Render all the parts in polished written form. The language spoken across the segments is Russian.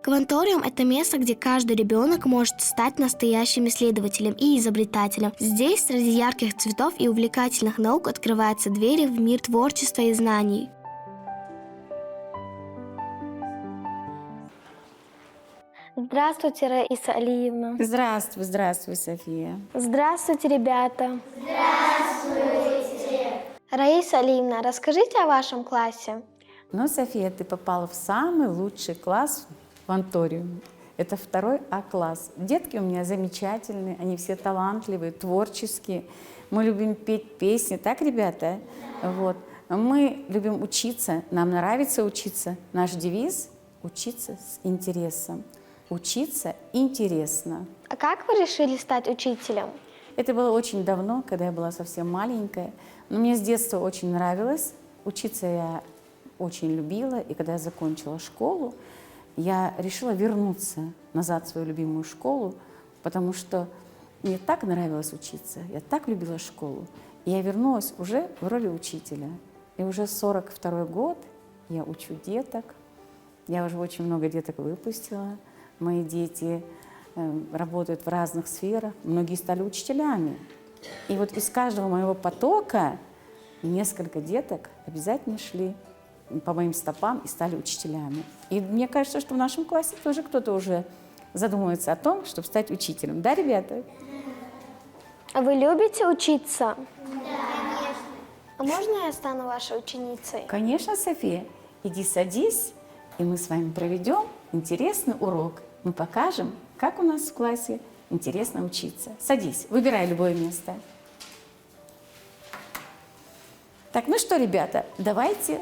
Кванториум – это место, где каждый ребенок может стать настоящим исследователем и изобретателем. Здесь среди ярких цветов и увлекательных наук открываются двери в мир творчества и знаний. Здравствуйте, Раиса Алиевна. Здравствуй, здравствуй, София. Здравствуйте, ребята. Здравствуйте. Раиса Алиевна, расскажите о вашем классе. Ну, София, ты попала в самый лучший класс в Кванториум. Это 2 А-класс. Детки у меня замечательные, они все талантливые, творческие. Мы любим петь песни, так, ребята? Вот. Мы любим учиться, нам нравится учиться. Наш девиз – учиться с интересом. Учиться интересно. А как вы решили стать учителем? Это было очень давно, когда я была совсем маленькая. Но мне с детства очень нравилось. Учиться я очень любила. И когда я закончила школу, я решила вернуться назад в свою любимую школу, потому что мне так нравилось учиться, я так любила школу. И я вернулась уже в роли учителя. И уже 42-й год я учу деток. Я уже очень много деток выпустила. Мои дети работают в разных сферах. Многие стали учителями. И вот из каждого моего потока несколько деток обязательно шли по моим стопам и стали учителями. И мне кажется, что в нашем классе тоже кто-то уже задумывается о том, чтобы стать учителем. Да, ребята? А вы любите учиться? Да, конечно. А можно я стану вашей ученицей? Конечно, София. Иди садись, и мы с вами проведем интересный урок. Мы покажем, как у нас в классе интересно учиться. Садись, выбирай любое место. Так, ну что, ребята, давайте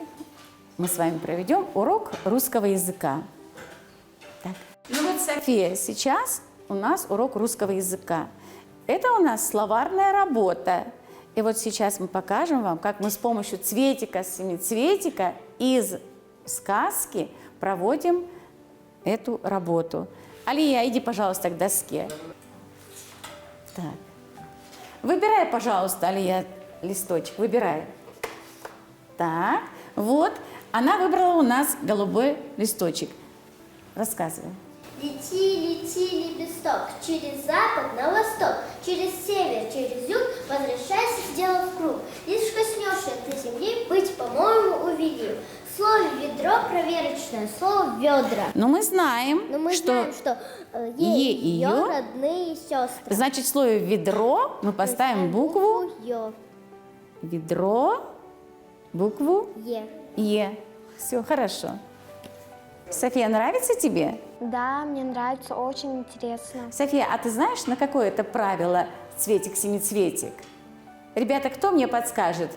мы с вами проведем урок русского языка. Так. Ну вот, София, сейчас у нас урок русского языка. Это у нас словарная работа. И вот сейчас мы покажем вам, как мы с помощью цветика, семицветика из сказки проводим эту работу. Алия, иди, пожалуйста, к доске. Так. Выбирай, пожалуйста, Алия, листочек, выбирай. Так, вот, она выбрала у нас голубой листочек. Рассказывай. Лети, лети, лепесток, через запад на восток, через север, через юг, возвращайся, сделав круг. Лишь коснешься ты земли, быть, по-моему, увидел. Слово ведро проверочное, слово ведра. Но мы знаем, Но мы знаем, что Е и ее Ё, родные сестры. значит, в слове ведро мы поставим букву Ё. ведро, букву Е. Е. Все, хорошо. София, нравится тебе? Да, мне нравится, очень интересно. София, а ты знаешь, на какое это правило цветик-семицветик? Ребята, кто мне подскажет?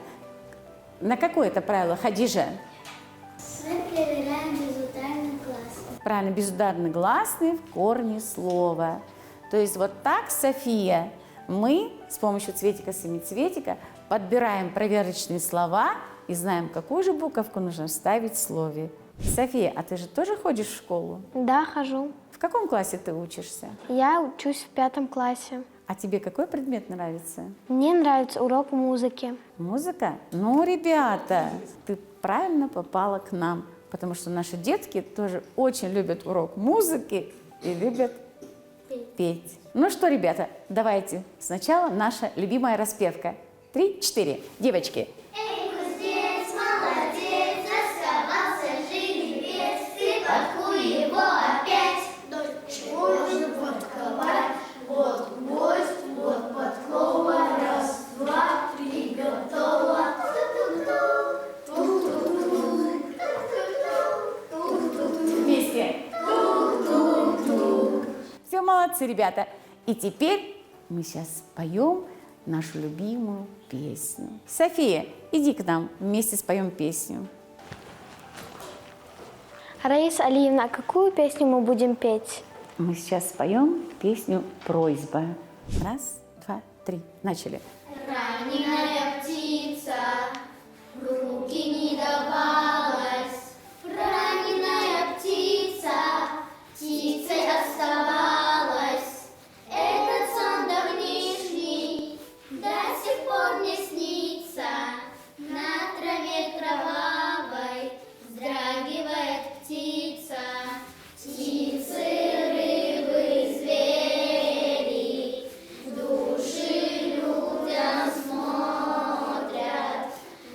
На какое это правило, Хадижа? Мы проверяем безударный гласный. Правильно, безударный гласный в корне слова. То есть вот так, София, мы с помощью цветика-семицветика подбираем проверочные слова и знаем, какую же буковку нужно вставить в слове. София, а ты же тоже ходишь в школу? Да, хожу. В каком классе ты учишься? Я учусь в 5 классе. А тебе какой предмет нравится? Мне нравится урок музыки. Музыка? Ну, ребята, ты правильно попала к нам, потому что наши детки тоже очень любят урок музыки и любят петь. Ну что, ребята, давайте сначала наша любимая распевка. 3, 4. Девочки. Эй, кузнец, молодец, расковался жеребец, ты подкуй его опять. Дочь можно подковать, вот гвоздь, вот подкова, раз, два, три, готово. Вместе. Все, молодцы, ребята. И теперь мы сейчас споем нашу любимую песню. София, иди к нам, вместе споем песню. Раиса Алиевна, а какую песню мы будем петь? Мы сейчас споем песню «Просьба». Раз, два, три. Начали. Раненая птица в руки не давалась, раненая птица птицей оставалась. Этот сон давнишний до сих пор мне снится, на траве кровавой вздрагивает птица, птица.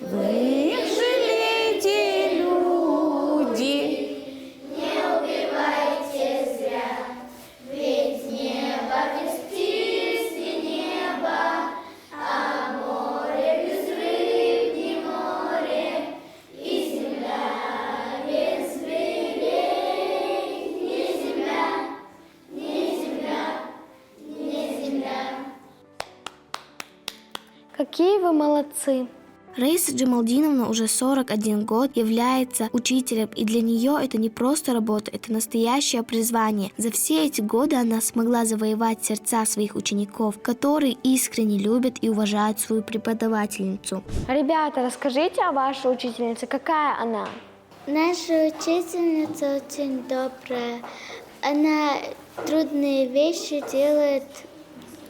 Вы их жалейте, люди. Какие вы молодцы! Раиса Джамалдиновна уже 41 год является учителем, и для нее это не просто работа, это настоящее призвание. За все эти годы она смогла завоевать сердца своих учеников, которые искренне любят и уважают свою преподавательницу. Ребята, расскажите о вашей учительнице, какая она? Наша учительница очень добрая. Она трудные вещи делает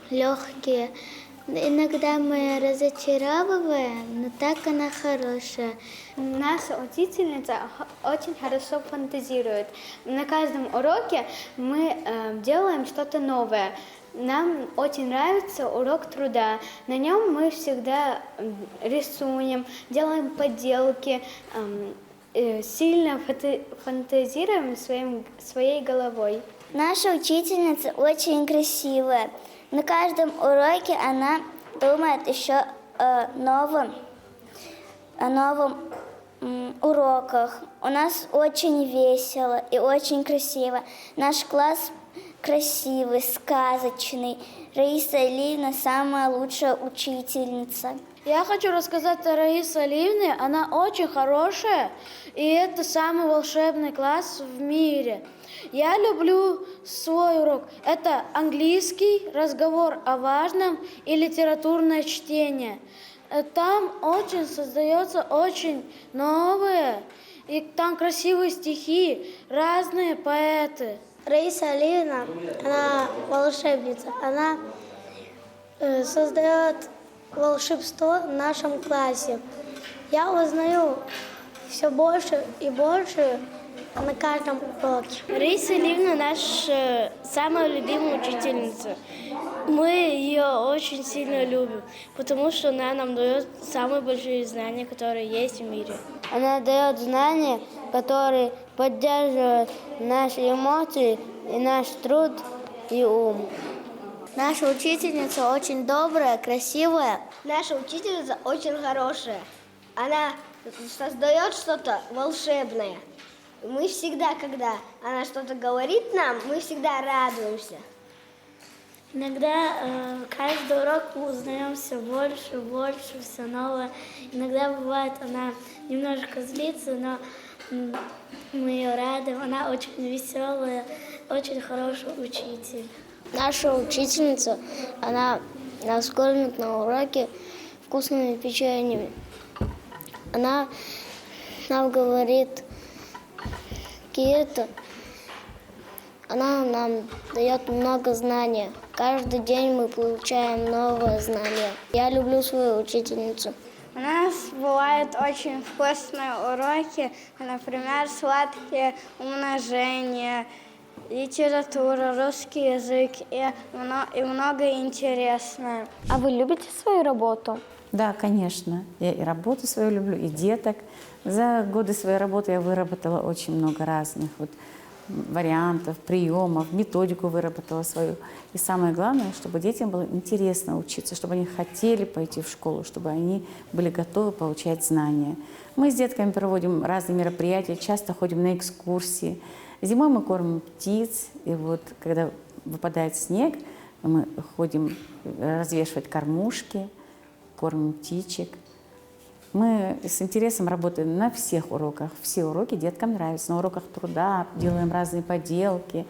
легкие. Иногда мы разочаровываем, но так она хорошая. Наша учительница очень хорошо фантазирует. На каждом уроке мы делаем что-то новое. Нам очень нравится урок труда. На нем мы всегда рисуем, делаем поделки, сильно фантазируем своей головой. Наша учительница очень красивая. На каждом уроке она думает еще о новом уроках. У нас очень весело и очень красиво. Наш класс красивый, сказочный. Раиса Алиевна самая лучшая учительница. Я хочу рассказать о Раисе Алиевне. Она очень хорошая, и это самый волшебный класс в мире. Я люблю свой урок. Это английский, разговор о важном и литературное чтение. Там очень создается очень новое, и там красивые стихи, разные поэты. Раиса Алиевна, она волшебница. Она создает волшебство в нашем классе. Я узнаю все больше и больше на каждом уроке. Раиса Алиевна наша самая любимая учительница. Мы ее очень сильно любим, потому что она нам дает самые большие знания, которые есть в мире. Она дает знания, которые поддерживают наши эмоции и наш труд и ум. Наша учительница очень добрая, красивая. Наша учительница очень хорошая. Она создает что-то волшебное. Мы всегда, когда она что-то говорит нам, мы всегда радуемся. Иногда каждый урок мы узнаем все больше, все новое. Иногда бывает, она немножко злится, но мы ее радуем. Она очень веселая, очень хороший учитель. Наша учительница, она нас кормит на уроке вкусными печеньями. Она нам говорит какие-то, она нам дает много знаний. Каждый день мы получаем новые знания. Я люблю свою учительницу. У нас бывают очень вкусные уроки, например, сладкие умножения, литература, русский язык и много интересного. А вы любите свою работу? Да, конечно. Я и работу свою люблю, и деток. За годы своей работы я выработала очень много разных вариантов, приемов, методику выработала свою. И самое главное, чтобы детям было интересно учиться, чтобы они хотели пойти в школу, чтобы они были готовы получать знания. Мы с детками проводим разные мероприятия, часто ходим на экскурсии. Зимой мы кормим птиц, и вот когда выпадает снег, мы ходим развешивать кормушки, кормим птичек. Мы с интересом работаем на всех уроках. Все уроки деткам нравятся. На уроках труда делаем разные поделки.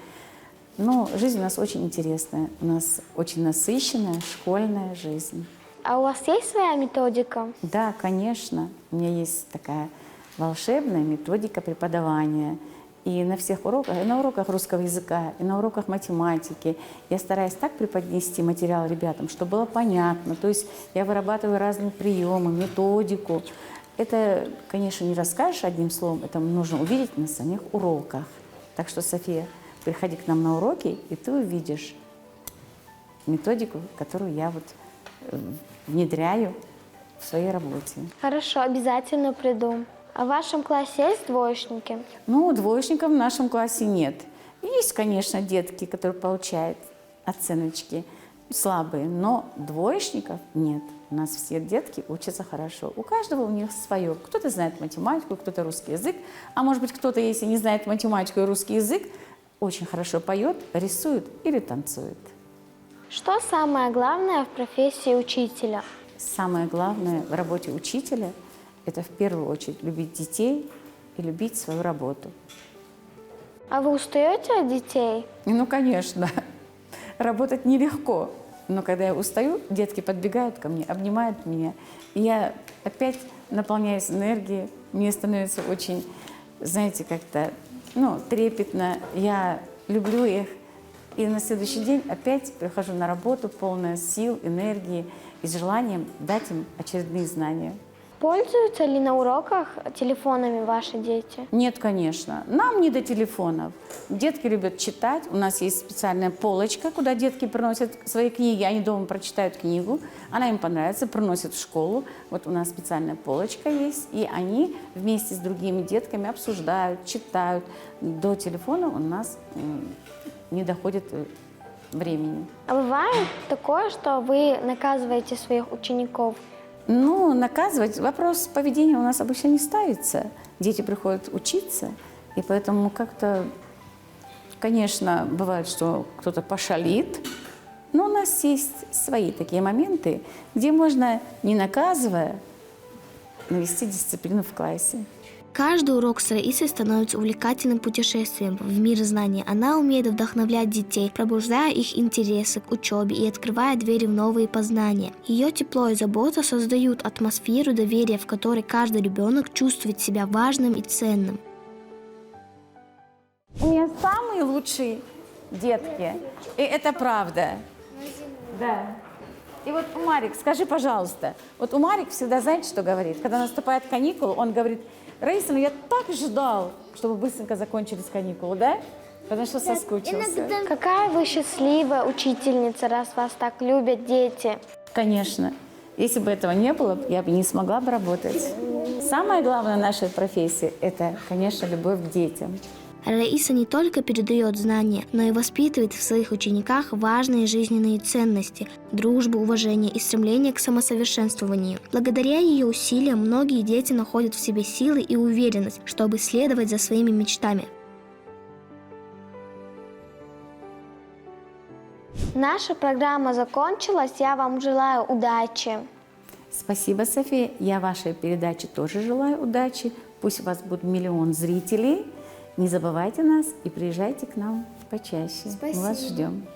Но жизнь у нас очень интересная. У нас очень насыщенная школьная жизнь. А у вас есть своя методика? Да, конечно. У меня есть такая волшебная методика преподавания. И на всех уроках, и на уроках русского языка, и на уроках математики я стараюсь так преподнести материал ребятам, чтобы было понятно. То есть я вырабатываю разные приемы, методику. Это, конечно, не расскажешь одним словом, это нужно увидеть на самих уроках. Так что, София, приходи к нам на уроки, и ты увидишь методику, которую я внедряю в своей работе. Хорошо, обязательно приду. А в вашем классе есть двоечники? Ну, двоечников в нашем классе нет. Есть, конечно, детки, которые получают оценочки слабые, но двоечников нет. У нас все детки учатся хорошо. У каждого у них свое. Кто-то знает математику, кто-то русский язык. А может быть, кто-то, если не знает математику и русский язык, очень хорошо поет, рисует или танцует. Что самое главное в профессии учителя? Самое главное в работе учителя – это в первую очередь любить детей и любить свою работу. А вы устаете от детей? Ну, конечно, работать нелегко. Но когда я устаю, детки подбегают ко мне, обнимают меня. И я опять наполняюсь энергией. Мне становится очень, знаете, как-то трепетно. Я люблю их. И на следующий день опять прихожу на работу, полная сил, энергии и с желанием дать им очередные знания. Пользуются ли на уроках телефонами ваши дети? Нет, конечно. Нам не до телефонов. Детки любят читать. У нас есть специальная полочка, куда детки приносят свои книги. Они дома прочитают книгу. Она им понравится, приносят в школу. Вот у нас специальная полочка есть. И они вместе с другими детками обсуждают, читают. До телефона у нас не доходит времени. А бывает такое, что вы наказываете своих учеников? Ну, наказывать, вопрос поведения у нас обычно не ставится. Дети приходят учиться, и поэтому как-то, конечно, бывает, что кто-то пошалит, но у нас есть свои такие моменты, где можно, не наказывая, навести дисциплину в классе. Каждый урок с Раисой становится увлекательным путешествием в мир знаний. Она умеет вдохновлять детей, пробуждая их интересы к учебе и открывая двери в новые познания. Ее тепло и забота создают атмосферу доверия, в которой каждый ребенок чувствует себя важным и ценным. У меня самые лучшие детки, и это правда. Да. И вот Марик, скажи, пожалуйста, вот у Марик всегда, знаете, что говорит? Когда наступает каникулы, он говорит: Раиса, я так ждал, чтобы быстренько закончились каникулы, да? Потому что соскучился. Какая вы счастливая учительница, раз вас так любят дети. Конечно. Если бы этого не было, я бы не смогла бы работать. Самое главное в нашей профессии – это, конечно, любовь к детям. Раиса не только передает знания, но и воспитывает в своих учениках важные жизненные ценности – дружбу, уважение и стремление к самосовершенствованию. Благодаря ее усилиям многие дети находят в себе силы и уверенность, чтобы следовать за своими мечтами. Наша программа закончилась. Я вам желаю удачи. Спасибо, София. Я вашей передаче тоже желаю удачи. Пусть у вас будет миллион зрителей. Не забывайте нас и приезжайте к нам почаще. Спасибо. Мы вас ждем.